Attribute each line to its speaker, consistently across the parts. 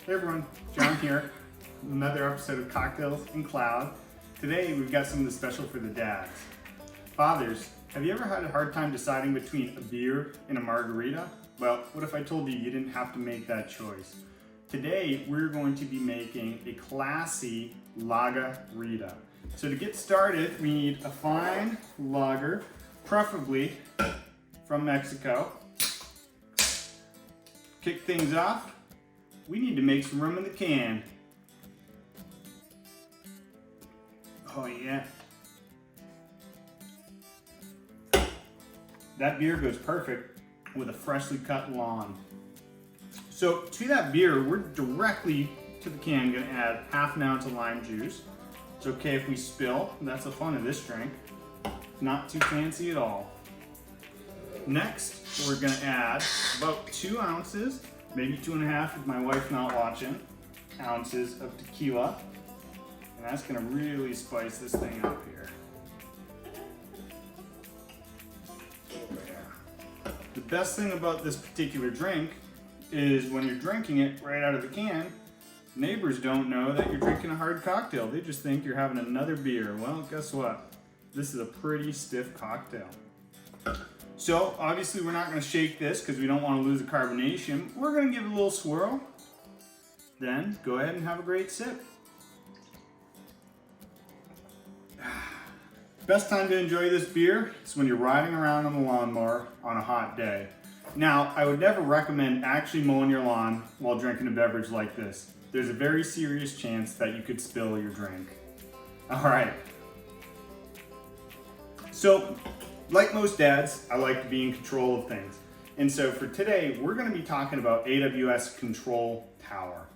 Speaker 1: Hey everyone, John here, another episode of Cocktails and Cloud. Today we've got something special for the dads. Fathers, have you ever had a hard time deciding between a beer and a margarita? Well, what if I told you you didn't have to make that choice? Today we're going to be making a classy Lager-Rita. So to get started, we need a fine lager, preferably from Mexico. Kick things off. We need to make some room in the can. Oh yeah. That beer goes perfect with a freshly cut lawn. So to that beer, we're directly to the can gonna add half an ounce of lime juice. It's okay if we spill, that's the fun of this drink. Not too fancy at all. Next, we're gonna add about 2 ounces, maybe 2.5 if my wife's not watching, ounces of tequila. And that's gonna really spice this thing up here. Yeah. The best thing about this particular drink is when you're drinking it right out of the can, neighbors don't know that you're drinking a hard cocktail. They just think you're having another beer. Well, guess what? This is a pretty stiff cocktail. So obviously we're not going to shake this because we don't want to lose the carbonation. We're going to give it a little swirl. Then go ahead and have a great sip. Best time to enjoy this beer is when you're riding around on the lawnmower on a hot day. Now, I would never recommend actually mowing your lawn while drinking a beverage like this. There's a very serious chance that you could spill your drink. All right. So, like most dads, I like to be in control of things. And so for today, we're going to be talking about AWS Control Tower.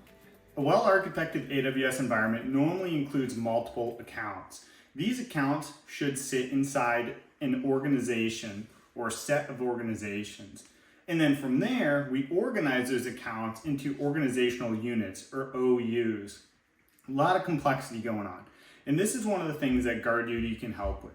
Speaker 1: A well-architected AWS environment normally includes multiple accounts. These accounts should sit inside an organization or a set of organizations. And then from there, we organize those accounts into organizational units or OUs. A lot of complexity going on. And this is one of the things that Guard Duty can help with.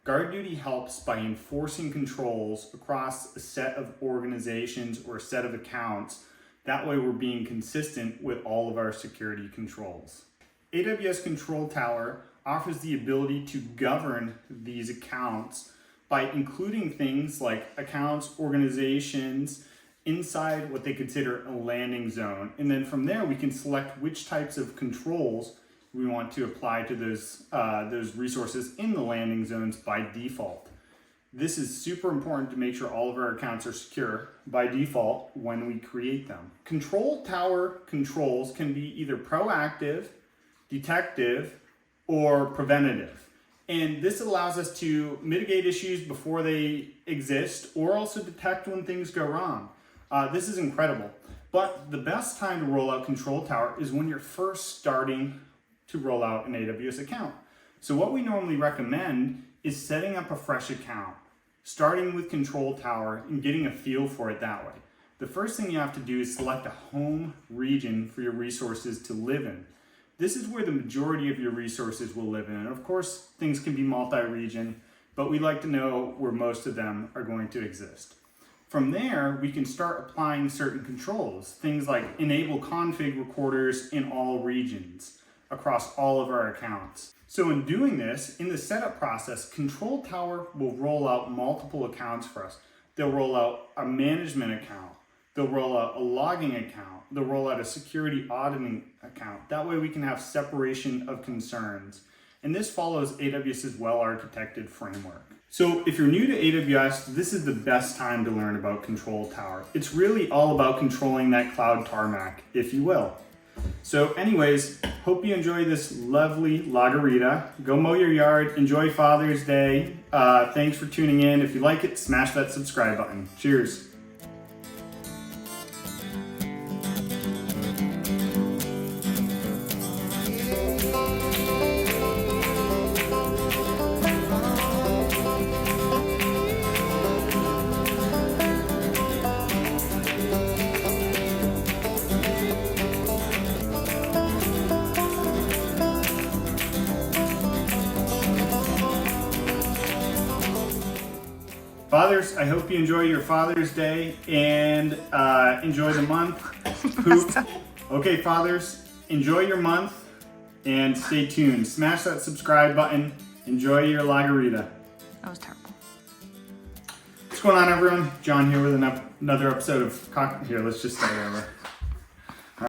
Speaker 1: Guard Duty helps by enforcing controls across a set of organizations or a set of accounts. That way we're being consistent with all of our security controls. AWS Control Tower offers the ability to govern these accounts by including things like accounts, organizations, inside what they consider a landing zone. And then from there we can select which types of controls we want to apply to those resources in the landing zones by default. This is super important to make sure all of our accounts are secure by default when we create them. Control Tower controls can be either proactive, detective, or preventative. And this allows us to mitigate issues before they exist or also detect when things go wrong. This is incredible. But the best time to roll out Control Tower is when you're first starting to roll out an AWS account. So what we normally recommend is setting up a fresh account, starting with Control Tower and getting a feel for it that way. The first thing you have to do is select a home region for your resources to live in. This is where the majority of your resources will live in. And of course, things can be multi-region, but we like to know where most of them are going to exist. From there, we can start applying certain controls, things like enable config recorders in all regions across all of our accounts. So in doing this, in the setup process, Control Tower will roll out multiple accounts for us. They'll roll out a management account. They'll roll out a logging account. They'll roll out a security auditing account. That way we can have separation of concerns. And this follows AWS's well-architected framework. So if you're new to AWS, this is the best time to learn about Control Tower. It's really all about controlling that cloud tarmac, if you will. So anyways, hope you enjoy this lovely Lager-Rita. Go mow your yard. Enjoy Father's Day. Thanks for tuning in. If you like it, smash that subscribe button. Cheers. Fathers, I hope you enjoy your Father's Day and enjoy the month. Okay, fathers, enjoy your month and stay tuned. Smash that subscribe button. Enjoy your Lager-Rita.
Speaker 2: That was terrible.
Speaker 1: What's going on, everyone? John here with another episode of Here, let's just start over.